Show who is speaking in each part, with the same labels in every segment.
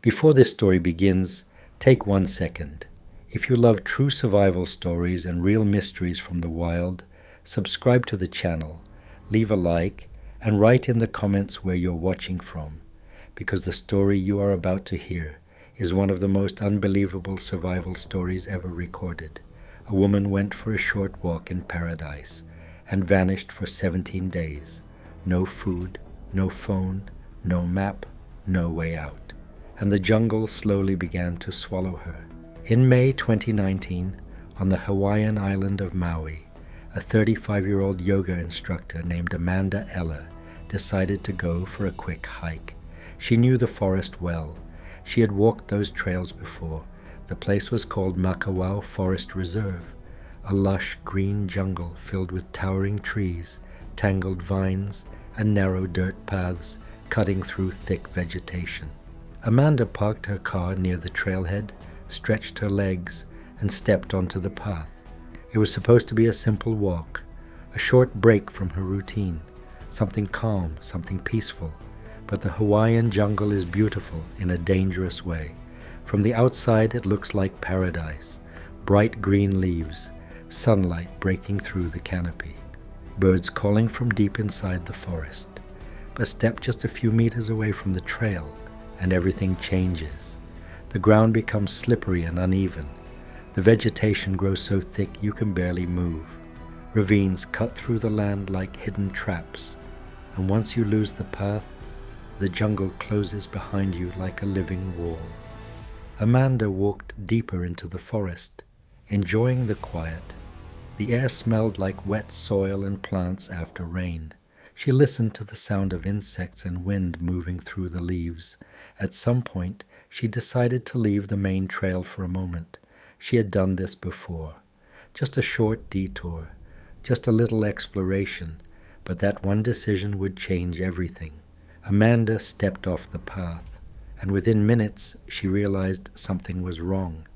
Speaker 1: Before this story begins, take 1 second. If you love true survival stories and real mysteries from the wild, subscribe to the channel, leave a like, and write in the comments where you're watching from, because the story you are about to hear is one of the most unbelievable survival stories ever recorded. A woman went for a short walk in paradise and vanished for 17 days. No food, no phone, no map, no way out. And the jungle slowly began to swallow her. In May 2019, on the Hawaiian island of Maui, a 35-year-old yoga instructor named Amanda Eller decided to go for a quick hike. She knew the forest well. She had walked those trails before. The place was called Makawao Forest Reserve, a lush green jungle filled with towering trees, tangled vines, and narrow dirt paths cutting through thick vegetation. Amanda parked her car near the trailhead, stretched her legs, and stepped onto the path. It was supposed to be a simple walk, a short break from her routine, something calm, something peaceful. But the Hawaiian jungle is beautiful in a dangerous way. From the outside it looks like paradise, bright green leaves, sunlight breaking through the canopy, birds calling from deep inside the forest. But step just a few meters away from the trail, and everything changes. The ground becomes slippery and uneven. The vegetation grows so thick you can barely move. Ravines cut through the land like hidden traps, and once you lose the path, the jungle closes behind you like a living wall. Amanda walked deeper into the forest, enjoying the quiet. The air smelled like wet soil and plants after rain. She listened to the sound of insects and wind moving through the leaves. At some point, she decided to leave the main trail for a moment. She had done this before. Just a short detour, just a little exploration, but that one decision would change everything. Amanda stepped off the path, and within minutes she realized something was wrong.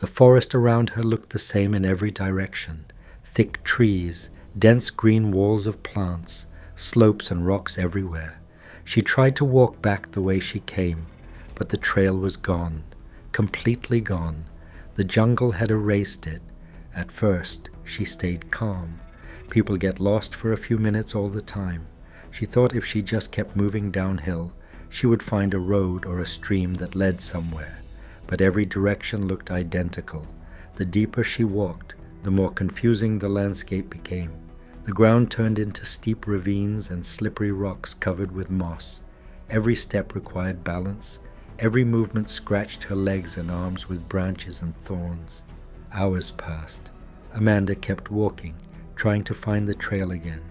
Speaker 1: The forest around her looked the same in every direction. Thick trees, dense green walls of plants, slopes and rocks everywhere. She tried to walk back the way she came, but the trail was gone, completely gone. The jungle had erased it. At first, she stayed calm. People get lost for a few minutes all the time. She thought if she just kept moving downhill, she would find a road or a stream that led somewhere. But every direction looked identical. The deeper she walked, the more confusing the landscape became. The ground turned into steep ravines and slippery rocks covered with moss. Every step required balance. Every movement scratched her legs and arms with branches and thorns. Hours passed. Amanda kept walking, trying to find the trail again.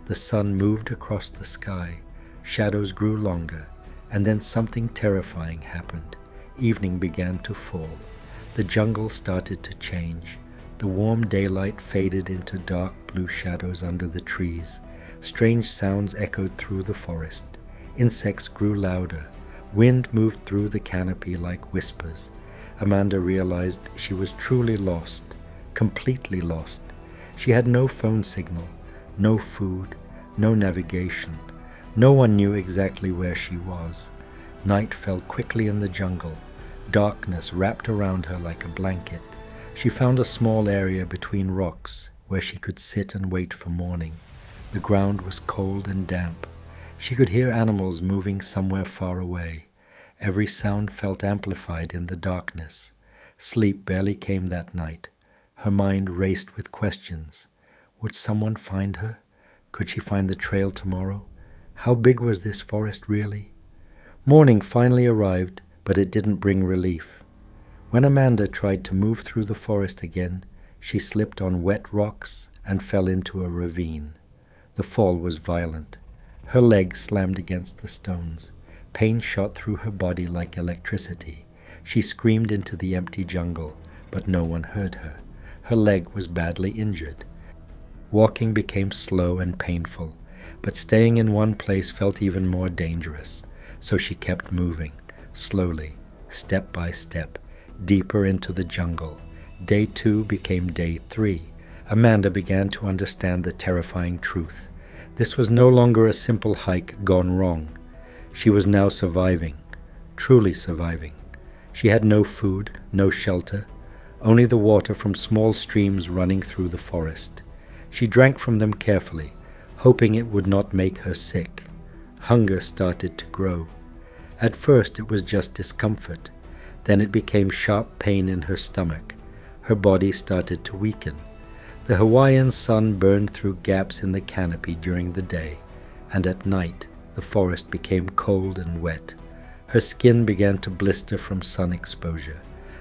Speaker 1: The sun moved across the sky. Shadows grew longer, and then something terrifying happened. Evening began to fall. The jungle started to change. The warm daylight faded into dark blue shadows under the trees. Strange sounds echoed through the forest. Insects grew louder. Wind moved through the canopy like whispers. Amanda realized she was truly lost, completely lost. She had no phone signal, no food, no navigation. No one knew exactly where she was. Night fell quickly in the jungle. Darkness wrapped around her like a blanket. She found a small area between rocks where she could sit and wait for morning. The ground was cold and damp. She could hear animals moving somewhere far away. Every sound felt amplified in the darkness. Sleep barely came that night. Her mind raced with questions. Would someone find her? Could she find the trail tomorrow? How big was this forest really? Morning finally arrived, but it didn't bring relief. When Amanda tried to move through the forest again, she slipped on wet rocks and fell into a ravine. The fall was violent. Her leg slammed against the stones. Pain shot through her body like electricity. She screamed into the empty jungle, but no one heard her. Her leg was badly injured. Walking became slow and painful, but staying in one place felt even more dangerous. So she kept moving, slowly, step by step, deeper into the jungle. Day 2 became day 3. Amanda began to understand the terrifying truth. This was no longer a simple hike gone wrong. She was now surviving, truly surviving. She had no food, no shelter, only the water from small streams running through the forest. She drank from them carefully, hoping it would not make her sick. Hunger started to grow. At first it was just discomfort. Then it became sharp pain in her stomach. Her body started to weaken. The Hawaiian sun burned through gaps in the canopy during the day, and at night the forest became cold and wet. Her skin began to blister from sun exposure.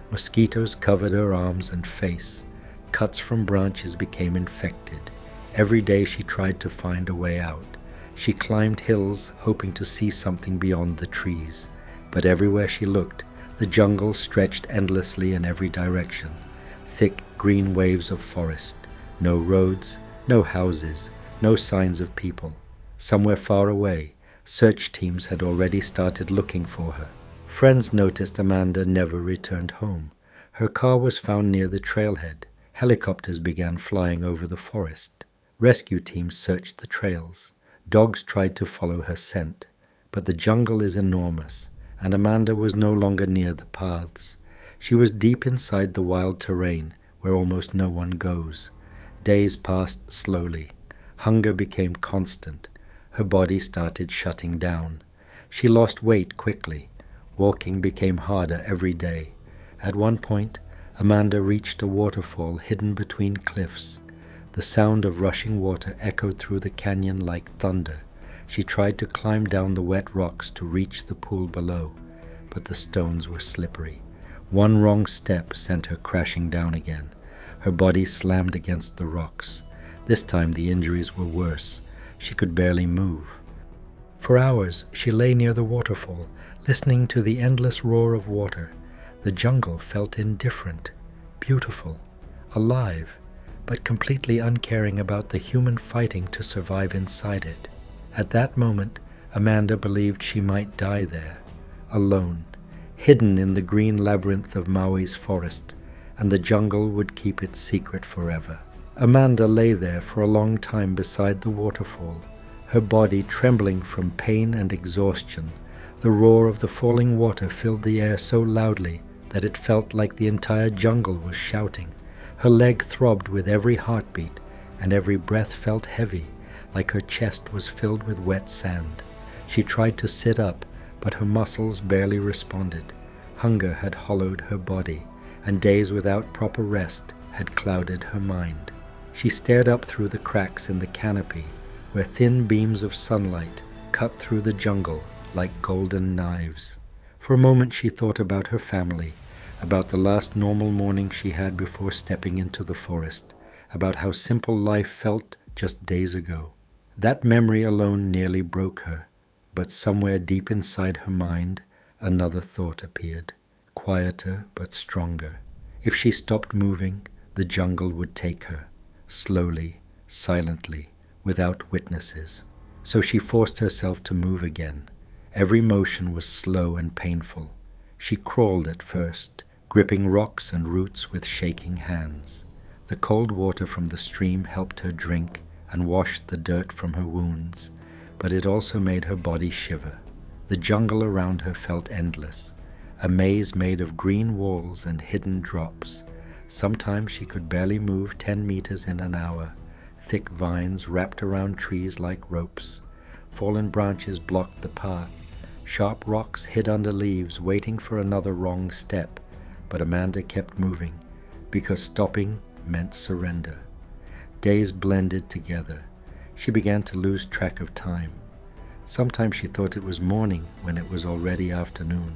Speaker 1: Mosquitoes covered her arms and face. Cuts from branches became infected. Every day she tried to find a way out. She climbed hills, hoping to see something beyond the trees. But everywhere she looked, the jungle stretched endlessly in every direction. Thick green waves of forest. No roads, no houses, no signs of people. Somewhere far away, search teams had already started looking for her. Friends noticed Amanda never returned home. Her car was found near the trailhead. Helicopters began flying over the forest. Rescue teams searched the trails. Dogs tried to follow her scent. But the jungle is enormous, and Amanda was no longer near the paths. She was deep inside the wild terrain, where almost no one goes. Days passed slowly. Hunger became constant. Her body started shutting down. She lost weight quickly. Walking became harder every day. At one point, Amanda reached a waterfall hidden between cliffs. The sound of rushing water echoed through the canyon like thunder. She tried to climb down the wet rocks to reach the pool below, but the stones were slippery. One wrong step sent her crashing down again. Her body slammed against the rocks. This time the injuries were worse. She could barely move. For hours she lay near the waterfall, listening to the endless roar of water. The jungle felt indifferent, beautiful, alive, but completely uncaring about the human fighting to survive inside it. At that moment, Amanda believed she might die there, alone, hidden in the green labyrinth of Maui's forest, and the jungle would keep its secret forever. Amanda lay there for a long time beside the waterfall, her body trembling from pain and exhaustion. The roar of the falling water filled the air so loudly that it felt like the entire jungle was shouting. Her leg throbbed with every heartbeat, and every breath felt heavy, like her chest was filled with wet sand. She tried to sit up, but her muscles barely responded. Hunger had hollowed her body, and days without proper rest had clouded her mind. She stared up through the cracks in the canopy, where thin beams of sunlight cut through the jungle like golden knives. For a moment she thought about her family, about the last normal morning she had before stepping into the forest, about how simple life felt just days ago. That memory alone nearly broke her, but somewhere deep inside her mind, another thought appeared, quieter but stronger. If she stopped moving, the jungle would take her, slowly, silently, without witnesses. So she forced herself to move again. Every motion was slow and painful. She crawled at first, gripping rocks and roots with shaking hands. The cold water from the stream helped her drink and washed the dirt from her wounds, but it also made her body shiver. The jungle around her felt endless, a maze made of green walls and hidden drops. Sometimes she could barely move 10 meters in an hour. Thick vines wrapped around trees like ropes. Fallen branches blocked the path. Sharp rocks hid under leaves, waiting for another wrong step. But Amanda kept moving, because stopping meant surrender. Days blended together. She began to lose track of time. Sometimes she thought it was morning when it was already afternoon.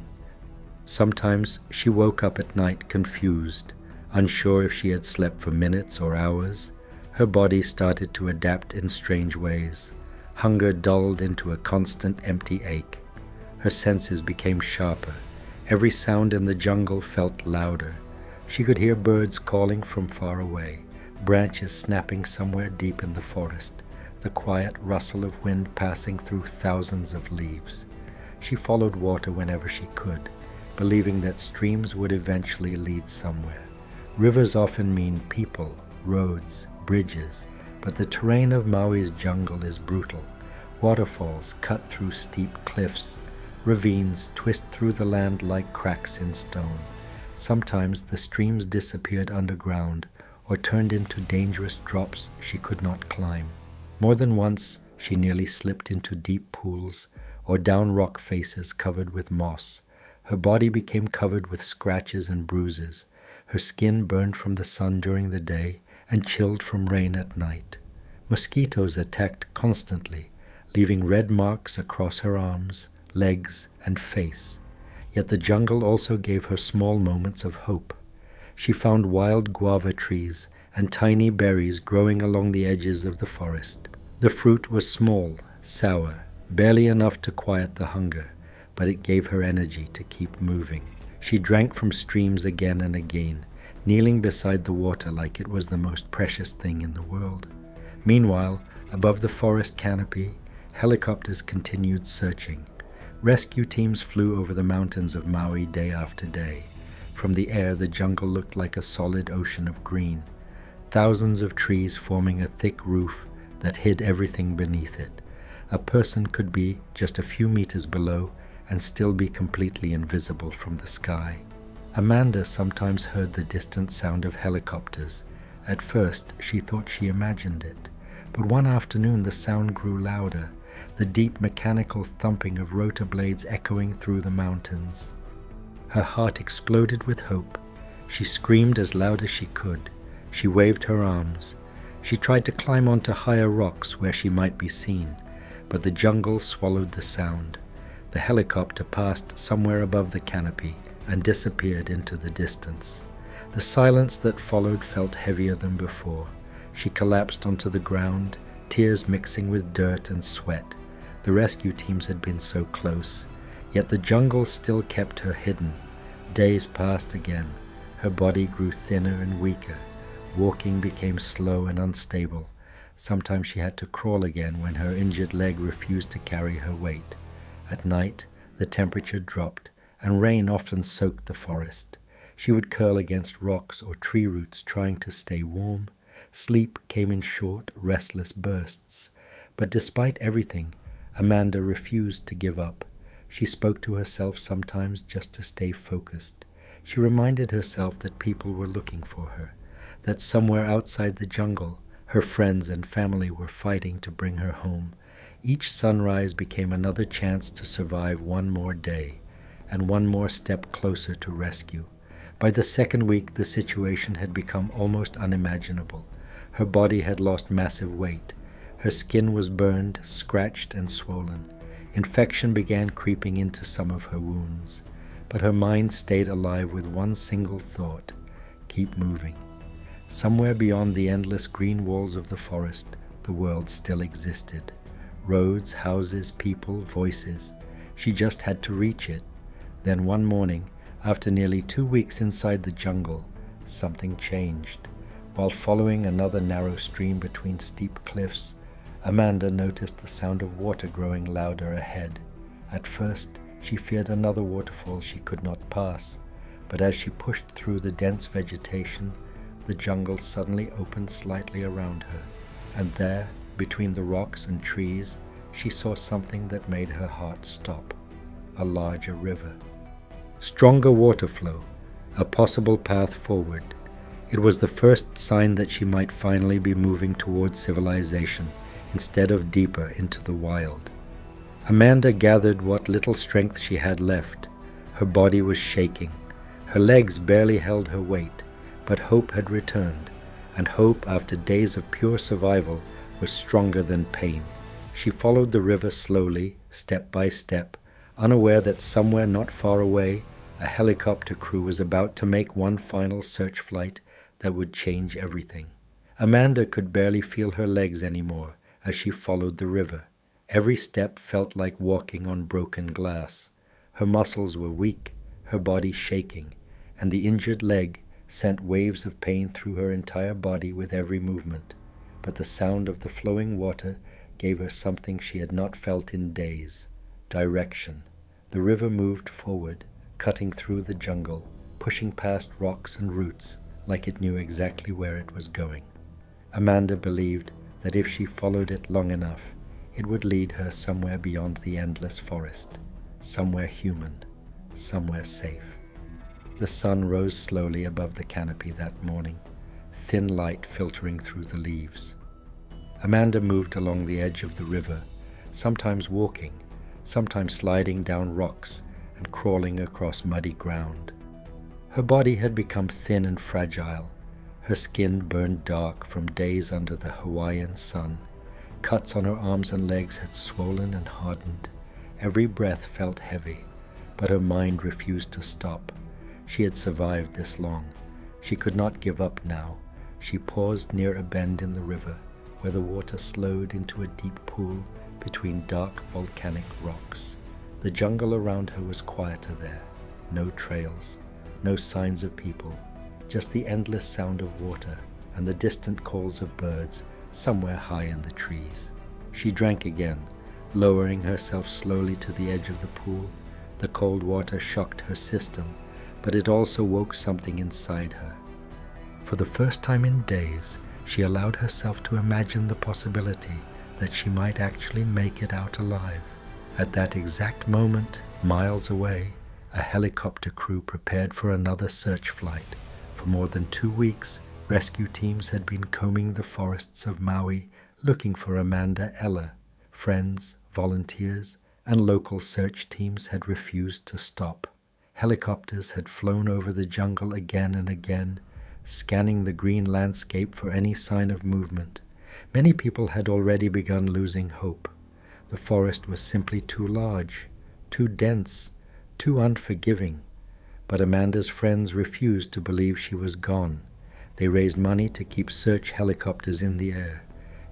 Speaker 1: Sometimes she woke up at night confused, unsure if she had slept for minutes or hours. Her body started to adapt in strange ways. Hunger dulled into a constant empty ache. Her senses became sharper. Every sound in the jungle felt louder. She could hear birds calling from far away, branches snapping somewhere deep in the forest, the quiet rustle of wind passing through thousands of leaves. She followed water whenever she could, believing that streams would eventually lead somewhere. Rivers often mean people, roads, bridges, but the terrain of Maui's jungle is brutal. Waterfalls cut through steep cliffs. Ravines twist through the land like cracks in stone. Sometimes the streams disappeared underground or turned into dangerous drops she could not climb. More than once she nearly slipped into deep pools or down rock faces covered with moss. Her body became covered with scratches and bruises. Her skin burned from the sun during the day and chilled from rain at night. Mosquitoes attacked constantly, leaving red marks across her arms, legs, and face. Yet the jungle also gave her small moments of hope. She found wild guava trees and tiny berries growing along the edges of the forest. The fruit was small, sour, barely enough to quiet the hunger, but it gave her energy to keep moving. She drank from streams again and again, kneeling beside the water like it was the most precious thing in the world. Meanwhile, above the forest canopy, helicopters continued searching. Rescue teams flew over the mountains of Maui day after day. From the air, the jungle looked like a solid ocean of green, thousands of trees forming a thick roof that hid everything beneath it. A person could be just a few meters below and still be completely invisible from the sky. Amanda sometimes heard the distant sound of helicopters. At first, she thought she imagined it, but one afternoon the sound grew louder, the deep mechanical thumping of rotor blades echoing through the mountains. Her heart exploded with hope. She screamed as loud as she could. She waved her arms. She tried to climb onto higher rocks where she might be seen, but the jungle swallowed the sound. The helicopter passed somewhere above the canopy and disappeared into the distance. The silence that followed felt heavier than before. She collapsed onto the ground, tears mixing with dirt and sweat. The rescue teams had been so close, yet the jungle still kept her hidden. Days passed again. Her body grew thinner and weaker. Walking became slow and unstable. Sometimes she had to crawl again when her injured leg refused to carry her weight. At night, the temperature dropped, and rain often soaked the forest. She would curl against rocks or tree roots trying to stay warm. Sleep came in short, restless bursts. But despite everything, Amanda refused to give up. She spoke to herself sometimes just to stay focused. She reminded herself that people were looking for her, that somewhere outside the jungle, her friends and family were fighting to bring her home. Each sunrise became another chance to survive one more day, and one more step closer to rescue. By the second week, the situation had become almost unimaginable. Her body had lost massive weight. Her skin was burned, scratched, and swollen. Infection began creeping into some of her wounds. But her mind stayed alive with one single thought: keep moving. Somewhere beyond the endless green walls of the forest, the world still existed. Roads, houses, people, voices. She just had to reach it. Then one morning, after nearly 2 weeks inside the jungle, something changed. While following another narrow stream between steep cliffs, Amanda noticed the sound of water growing louder ahead. At first, she feared another waterfall she could not pass, but as she pushed through the dense vegetation, the jungle suddenly opened slightly around her, and there, between the rocks and trees, she saw something that made her heart stop: a larger river. Stronger water flow, a possible path forward. It was the first sign that she might finally be moving towards civilization instead of deeper into the wild. Amanda gathered what little strength she had left. Her body was shaking. Her legs barely held her weight, but hope had returned, and hope after days of pure survival was stronger than pain. She followed the river slowly, step by step, unaware that somewhere not far away, a helicopter crew was about to make one final search flight that would change everything. Amanda could barely feel her legs anymore as she followed the river. Every step felt like walking on broken glass. Her muscles were weak, her body shaking, and the injured leg sent waves of pain through her entire body with every movement. But the sound of the flowing water gave her something she had not felt in days: direction. The river moved forward, cutting through the jungle, pushing past rocks and roots like it knew exactly where it was going. Amanda believed that if she followed it long enough, it would lead her somewhere beyond the endless forest, somewhere human, somewhere safe. The sun rose slowly above the canopy that morning, thin light filtering through the leaves. Amanda moved along the edge of the river, sometimes walking, sometimes sliding down rocks and crawling across muddy ground. Her body had become thin and fragile, her skin burned dark from days under the Hawaiian sun. Cuts on her arms and legs had swollen and hardened. Every breath felt heavy, but her mind refused to stop. She had survived this long. She could not give up now. She paused near a bend in the river, where the water slowed into a deep pool between dark volcanic rocks. The jungle around her was quieter there. No trails, no signs of people, just the endless sound of water and the distant calls of birds somewhere high in the trees. She drank again, lowering herself slowly to the edge of the pool. The cold water shocked her system, but it also woke something inside her. For the first time in days, she allowed herself to imagine the possibility that she might actually make it out alive. At that exact moment, miles away, a helicopter crew prepared for another search flight. For more than 2 weeks, rescue teams had been combing the forests of Maui looking for Amanda Eller. Friends, volunteers, and local search teams had refused to stop. Helicopters had flown over the jungle again and again, scanning the green landscape for any sign of movement. Many people had already begun losing hope. The forest was simply too large, too dense, too unforgiving. But Amanda's friends refused to believe she was gone. They raised money to keep search helicopters in the air.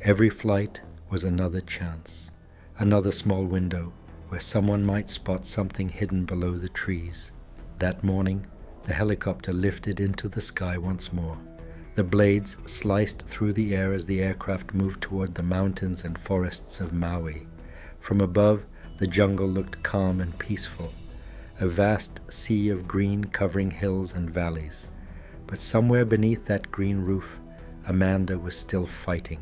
Speaker 1: Every flight was another chance, another small window where someone might spot something hidden below the trees. That morning, the helicopter lifted into the sky once more. The blades sliced through the air as the aircraft moved toward the mountains and forests of Maui. From above, the jungle looked calm and peaceful, a vast sea of green covering hills and valleys. But somewhere beneath that green roof, Amanda was still fighting.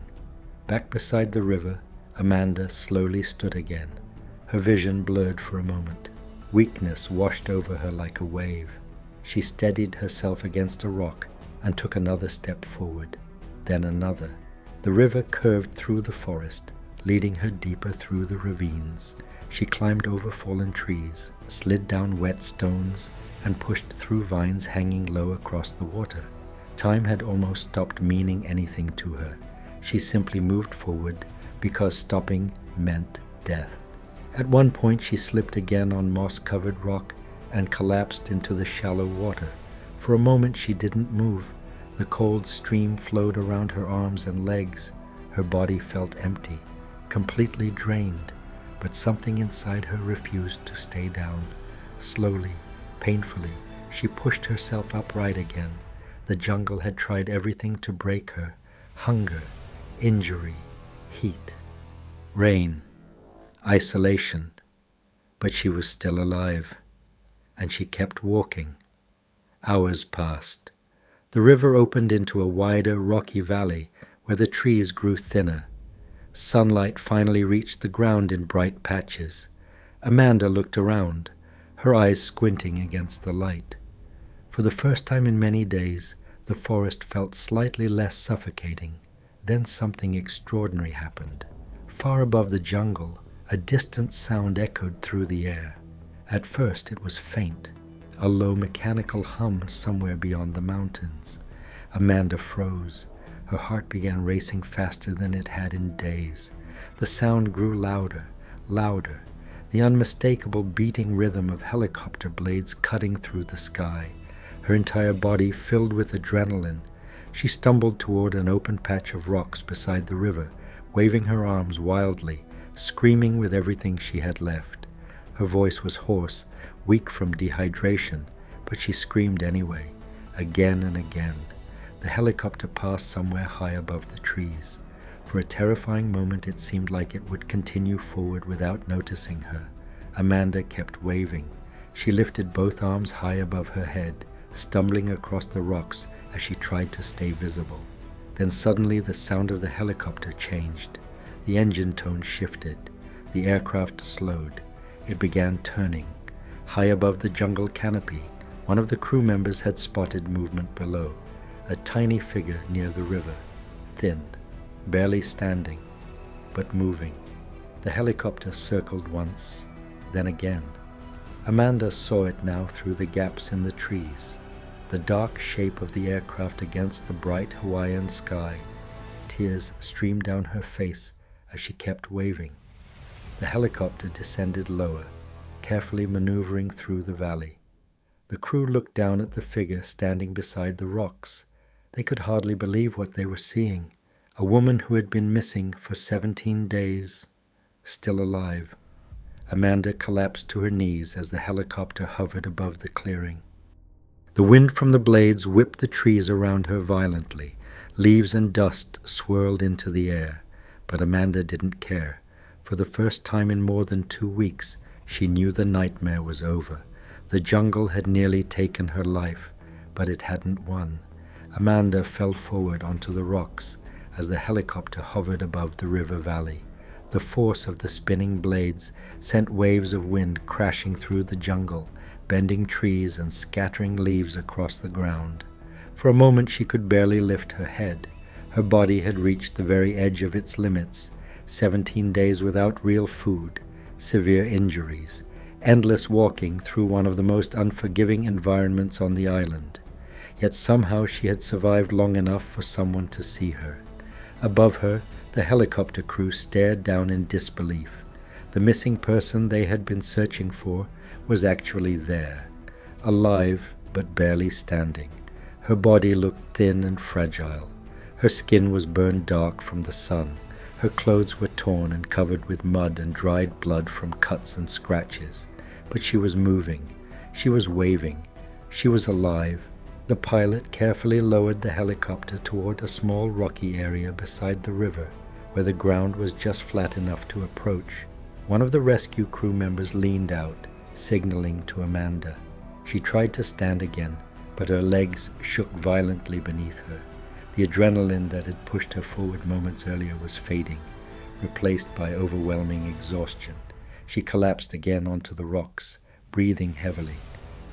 Speaker 1: Back beside the river, Amanda slowly stood again. Her vision blurred for a moment. Weakness washed over her like a wave. She steadied herself against a rock and took another step forward, then another. The river curved through the forest, leading her deeper through the ravines. She climbed over fallen trees, slid down wet stones, and pushed through vines hanging low across the water. Time had almost stopped meaning anything to her. She simply moved forward because stopping meant death. At one point she slipped again on moss-covered rock and collapsed into the shallow water. For a moment she didn't move. The cold stream flowed around her arms and legs. Her body felt empty, completely drained, but something inside her refused to stay down. Slowly, painfully, she pushed herself upright again. The jungle had tried everything to break her: hunger, injury, heat, rain, isolation. But she was still alive, and she kept walking. Hours passed. The river opened into a wider, rocky valley where the trees grew thinner. Sunlight finally reached the ground in bright patches. Amanda looked around, her eyes squinting against the light. For the first time in many days, the forest felt slightly less suffocating. Then something extraordinary happened. Far above the jungle, a distant sound echoed through the air. At first it was faint, a low mechanical hum somewhere beyond the mountains. Amanda froze. Her heart began racing faster than it had in days. The sound grew louder, louder, the unmistakable beating rhythm of helicopter blades cutting through the sky. Her entire body filled with adrenaline. She stumbled toward an open patch of rocks beside the river, waving her arms wildly, screaming with everything she had left. Her voice was hoarse, weak from dehydration, but she screamed anyway, again and again. The helicopter passed somewhere high above the trees. For a terrifying moment it seemed like it would continue forward without noticing her. Amanda kept waving. She lifted both arms high above her head, stumbling across the rocks as she tried to stay visible. Then suddenly the sound of the helicopter changed. The engine tone shifted. The aircraft slowed. It began turning. High above the jungle canopy, one of the crew members had spotted movement below, a tiny figure near the river, thin, barely standing, but moving. The helicopter circled once, then again. Amanda saw it now through the gaps in the trees, the dark shape of the aircraft against the bright Hawaiian sky. Tears streamed down her face as she kept waving. The helicopter descended lower, carefully maneuvering through the valley. The crew looked down at the figure standing beside the rocks. They could hardly believe what they were seeing. A woman who had been missing for 17 days, still alive. Amanda collapsed to her knees as the helicopter hovered above the clearing. The wind from the blades whipped the trees around her violently. Leaves and dust swirled into the air, but Amanda didn't care. For the first time in more than 2 weeks, she knew the nightmare was over. The jungle had nearly taken her life, but it hadn't won. Amanda fell forward onto the rocks as the helicopter hovered above the river valley. The force of the spinning blades sent waves of wind crashing through the jungle, bending trees and scattering leaves across the ground. For a moment she could barely lift her head. Her body had reached the very edge of its limits. 17 days without real food, severe injuries, endless walking through one of the most unforgiving environments on the island. Yet somehow she had survived long enough for someone to see her. Above her, the helicopter crew stared down in disbelief. The missing person they had been searching for was actually there, alive but barely standing. Her body looked thin and fragile. Her skin was burned dark from the sun. Her clothes were torn and covered with mud and dried blood from cuts and scratches. But she was moving. She was waving. She was alive. The pilot carefully lowered the helicopter toward a small rocky area beside the river, where the ground was just flat enough to approach. One of the rescue crew members leaned out, signaling to Amanda. She tried to stand again, but her legs shook violently beneath her. The adrenaline that had pushed her forward moments earlier was fading, replaced by overwhelming exhaustion. She collapsed again onto the rocks, breathing heavily,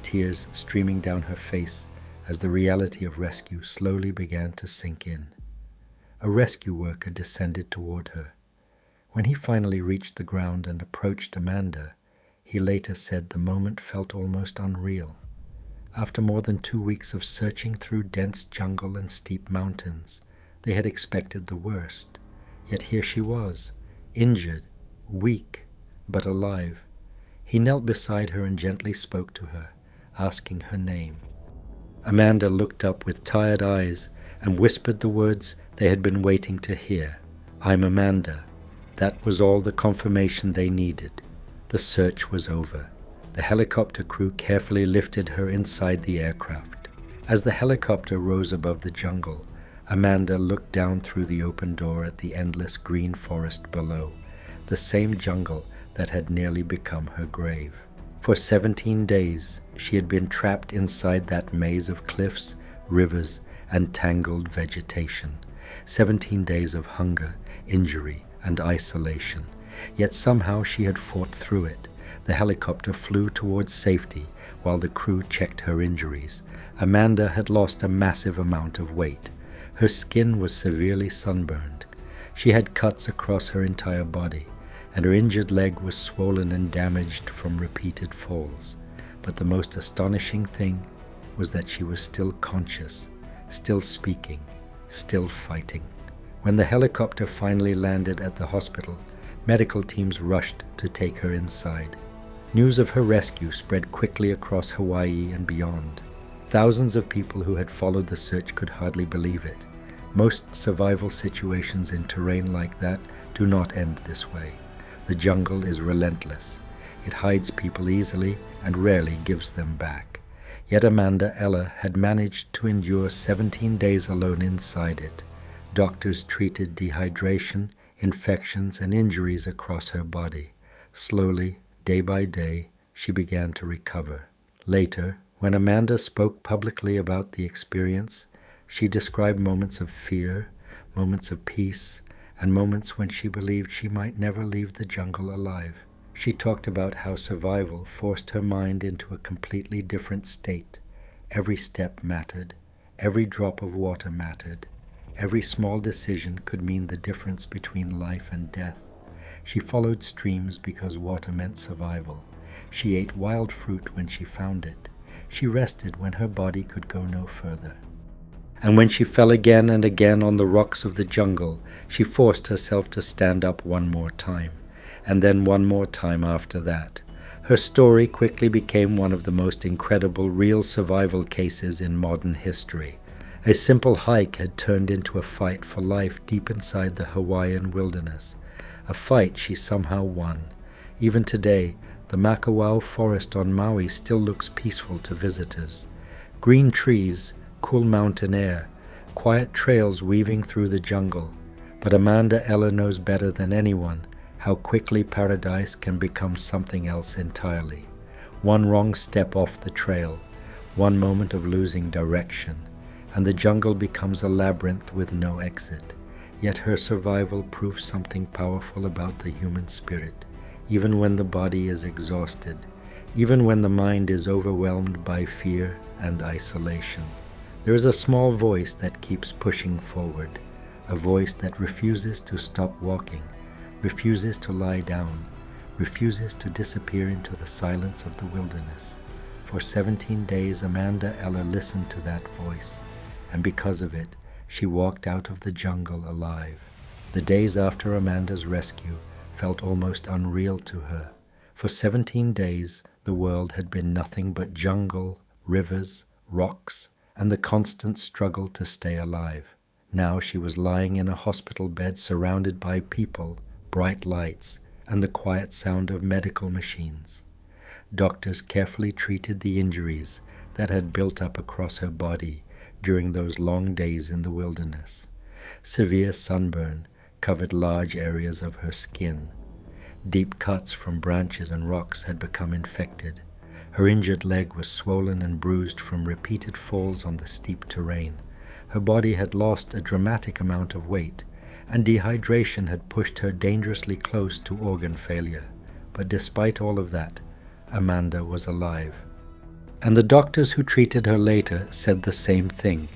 Speaker 1: tears streaming down her face as the reality of rescue slowly began to sink in. A rescue worker descended toward her. When he finally reached the ground and approached Amanda, he later said the moment felt almost unreal. After more than 2 weeks of searching through dense jungle and steep mountains, they had expected the worst. Yet here she was, injured, weak, but alive. He knelt beside her and gently spoke to her, asking her name. Amanda looked up with tired eyes and whispered the words they had been waiting to hear. "I'm Amanda." That was all the confirmation they needed. The search was over. The helicopter crew carefully lifted her inside the aircraft. As the helicopter rose above the jungle, Amanda looked down through the open door at the endless green forest below, the same jungle that had nearly become her grave. For 17 days, she had been trapped inside that maze of cliffs, rivers, and tangled vegetation. 17 days of hunger, injury, and isolation. Yet somehow she had fought through it. The helicopter flew towards safety while the crew checked her injuries. Amanda had lost a massive amount of weight. Her skin was severely sunburned. She had cuts across her entire body, and her injured leg was swollen and damaged from repeated falls. But the most astonishing thing was that she was still conscious, still speaking, still fighting. When the helicopter finally landed at the hospital, medical teams rushed to take her inside. News of her rescue spread quickly across Hawaii and beyond. Thousands of people who had followed the search could hardly believe it. Most survival situations in terrain like that do not end this way. The jungle is relentless. It hides people easily and rarely gives them back. Yet Amanda Eller had managed to endure 17 days alone inside it. Doctors treated dehydration, infections, and injuries across her body. Slowly, day by day, she began to recover. Later, when Amanda spoke publicly about the experience, she described moments of fear, moments of peace, and moments when she believed she might never leave the jungle alive. She talked about how survival forced her mind into a completely different state. Every step mattered. Every drop of water mattered. Every small decision could mean the difference between life and death. She followed streams because water meant survival. She ate wild fruit when she found it. She rested when her body could go no further. And when she fell again and again on the rocks of the jungle, she forced herself to stand up one more time, and then one more time after that. Her story quickly became one of the most incredible real survival cases in modern history. A simple hike had turned into a fight for life deep inside the Hawaiian wilderness, a fight she somehow won. Even today, the Makawao Forest on Maui still looks peaceful to visitors. Green trees, cool mountain air, quiet trails weaving through the jungle. But Amanda Eller knows better than anyone how quickly paradise can become something else entirely. One wrong step off the trail, one moment of losing direction, and the jungle becomes a labyrinth with no exit. Yet her survival proves something powerful about the human spirit, even when the body is exhausted, even when the mind is overwhelmed by fear and isolation. There is a small voice that keeps pushing forward, a voice that refuses to stop walking, refuses to lie down, refuses to disappear into the silence of the wilderness. For 17 days Amanda Eller listened to that voice, and because of it, she walked out of the jungle alive. The days after Amanda's rescue felt almost unreal to her. For 17 days, the world had been nothing but jungle, rivers, rocks, and the constant struggle to stay alive. Now she was lying in a hospital bed surrounded by people, bright lights, and the quiet sound of medical machines. Doctors carefully treated the injuries that had built up across her body during those long days in the wilderness. Severe sunburn covered large areas of her skin. Deep cuts from branches and rocks had become infected. Her injured leg was swollen and bruised from repeated falls on the steep terrain. Her body had lost a dramatic amount of weight, and dehydration had pushed her dangerously close to organ failure. But despite all of that, Amanda was alive. And the doctors who treated her later said the same thing.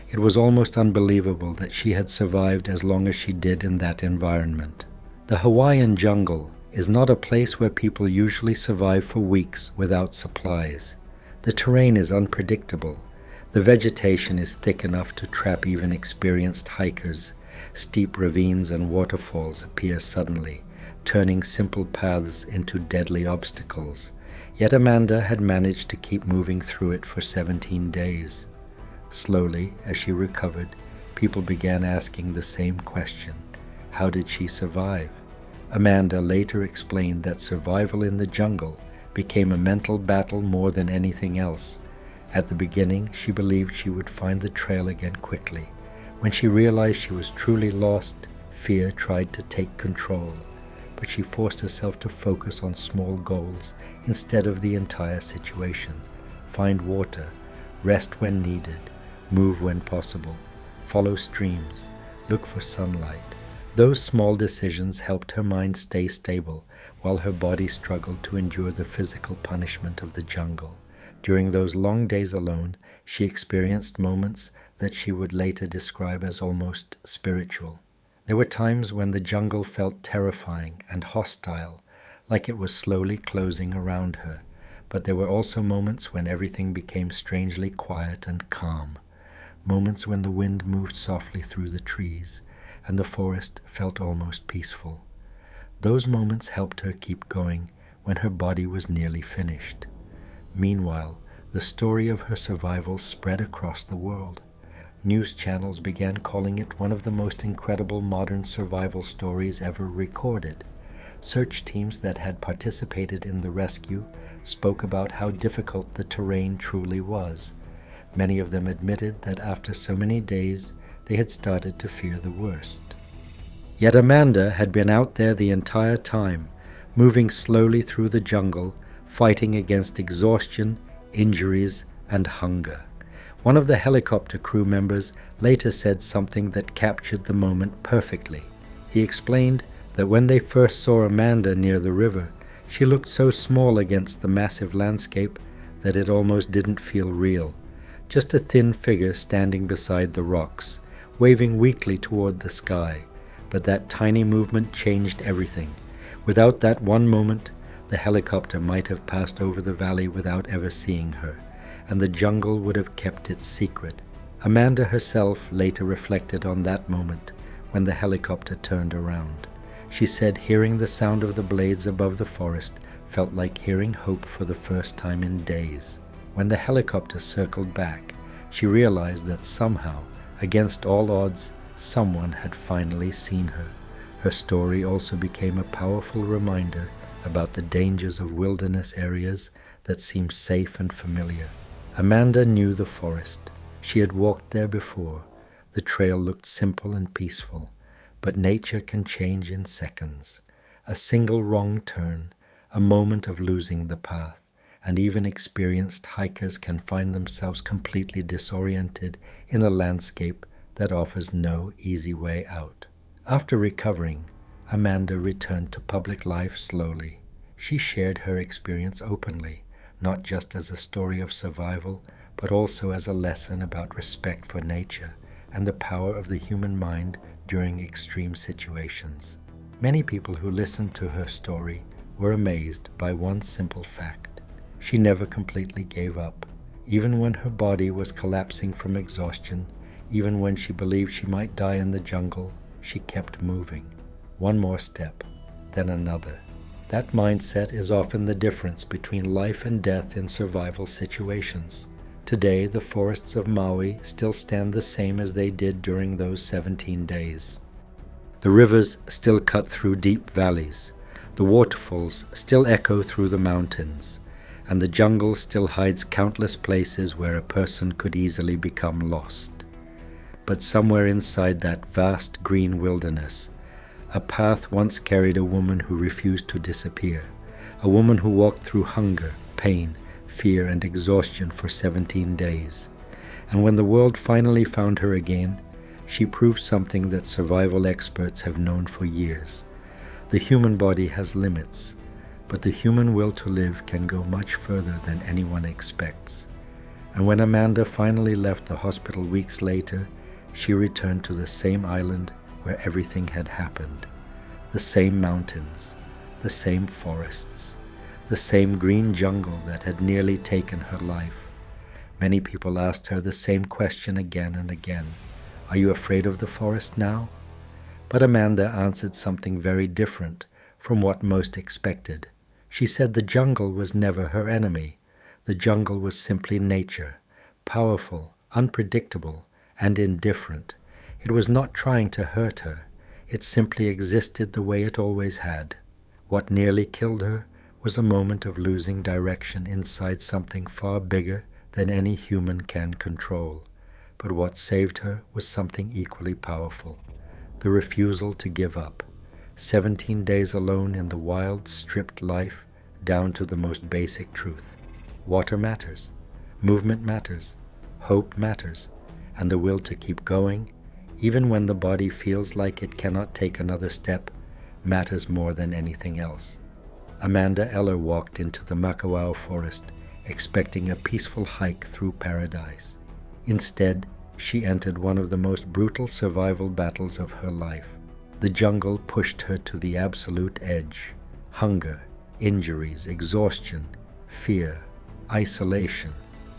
Speaker 1: It was almost unbelievable that she had survived as long as she did in that environment. The Hawaiian jungle is not a place where people usually survive for weeks without supplies. The terrain is unpredictable. The vegetation is thick enough to trap even experienced hikers. Steep ravines and waterfalls appear suddenly, turning simple paths into deadly obstacles. Yet Amanda had managed to keep moving through it for 17 days. Slowly, as she recovered, people began asking the same question. How did she survive? Amanda later explained that survival in the jungle became a mental battle more than anything else. At the beginning, she believed she would find the trail again quickly. When she realized she was truly lost, fear tried to take control. But she forced herself to focus on small goals instead of the entire situation. Find water, rest when needed, move when possible, follow streams, look for sunlight. Those small decisions helped her mind stay stable while her body struggled to endure the physical punishment of the jungle. During those long days alone, she experienced moments that she would later describe as almost spiritual. There were times when the jungle felt terrifying and hostile, like it was slowly closing around her, but there were also moments when everything became strangely quiet and calm, moments when the wind moved softly through the trees, and the forest felt almost peaceful. Those moments helped her keep going when her body was nearly finished. Meanwhile, the story of her survival spread across the world. News channels began calling it one of the most incredible modern survival stories ever recorded. Search teams that had participated in the rescue spoke about how difficult the terrain truly was. Many of them admitted that after so many days, they had started to fear the worst. Yet Amanda had been out there the entire time, moving slowly through the jungle, fighting against exhaustion, injuries, and hunger. One of the helicopter crew members later said something that captured the moment perfectly. He explained that when they first saw Amanda near the river, She looked so small against the massive landscape that it almost didn't feel real, just a thin figure standing beside the rocks, waving weakly toward the sky. But that tiny movement changed everything. Without that one moment, the helicopter might have passed over the valley without ever seeing her, and the jungle would have kept its secret. Amanda herself later reflected on that moment when the helicopter turned around. She said hearing the sound of the blades above the forest felt like hearing hope for the first time in days. When the helicopter circled back, she realized that somehow, against all odds, someone had finally seen her. Her story also became a powerful reminder about the dangers of wilderness areas that seem safe and familiar. Amanda knew the forest. She had walked there before. The trail looked simple and peaceful, but nature can change in seconds. A single wrong turn, a moment of losing the path, and even experienced hikers can find themselves completely disoriented in a landscape that offers no easy way out. After recovering, Amanda returned to public life slowly. She shared her experience openly, not just as a story of survival, but also as a lesson about respect for nature and the power of the human mind during extreme situations. Many people who listened to her story were amazed by one simple fact. She never completely gave up. Even when her body was collapsing from exhaustion, even when she believed she might die in the jungle, she kept moving. One more step, then another. That mindset is often the difference between life and death in survival situations. Today, the forests of Maui still stand the same as they did during those 17 days. The rivers still cut through deep valleys. The waterfalls still echo through the mountains. And the jungle still hides countless places where a person could easily become lost. But somewhere inside that vast green wilderness, a path once carried a woman who refused to disappear, a woman who walked through hunger, pain, fear, and exhaustion for 17 days. And when the world finally found her again, she proved something that survival experts have known for years. The human body has limits, but the human will to live can go much further than anyone expects. And when Amanda finally left the hospital weeks later, she returned to the same island where everything had happened. The same mountains, the same forests, the same green jungle that had nearly taken her life. Many people asked her the same question again and again. Are you afraid of the forest now? But Amanda answered something very different from what most expected. She said the jungle was never her enemy. The jungle was simply nature, powerful, unpredictable, and indifferent. It was not trying to hurt her. It simply existed the way it always had. What nearly killed her was a moment of losing direction inside something far bigger than any human can control. But what saved her was something equally powerful: the refusal to give up. 17 days alone in the wild, stripped life down to the most basic truth. Water matters, movement matters, hope matters, and the will to keep going, even when the body feels like it cannot take another step, matters more than anything else. Amanda Eller walked into the Makawao Forest, expecting a peaceful hike through paradise. Instead, she entered one of the most brutal survival battles of her life. The jungle pushed her to the absolute edge. Hunger, injuries, exhaustion, fear, isolation.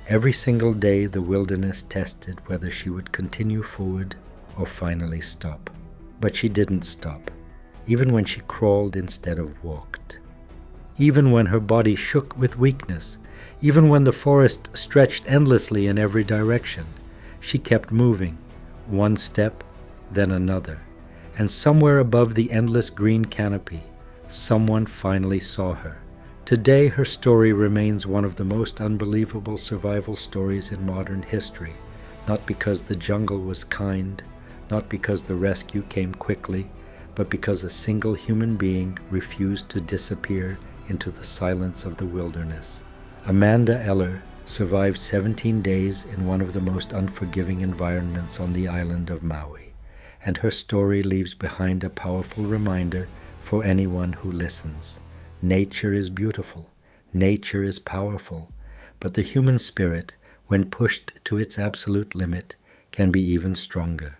Speaker 1: Every single day the wilderness tested whether she would continue forward or finally stop. But she didn't stop, even when she crawled instead of walked. Even when her body shook with weakness, even when the forest stretched endlessly in every direction, she kept moving, one step, then another. And somewhere above the endless green canopy, someone finally saw her. Today, her story remains one of the most unbelievable survival stories in modern history, not because the jungle was kind, not because the rescue came quickly, but because a single human being refused to disappear into the silence of the wilderness. Amanda Eller survived 17 days in one of the most unforgiving environments on the island of Maui, and her story leaves behind a powerful reminder for anyone who listens. Nature is beautiful. Nature is powerful. But the human spirit, when pushed to its absolute limit, can be even stronger.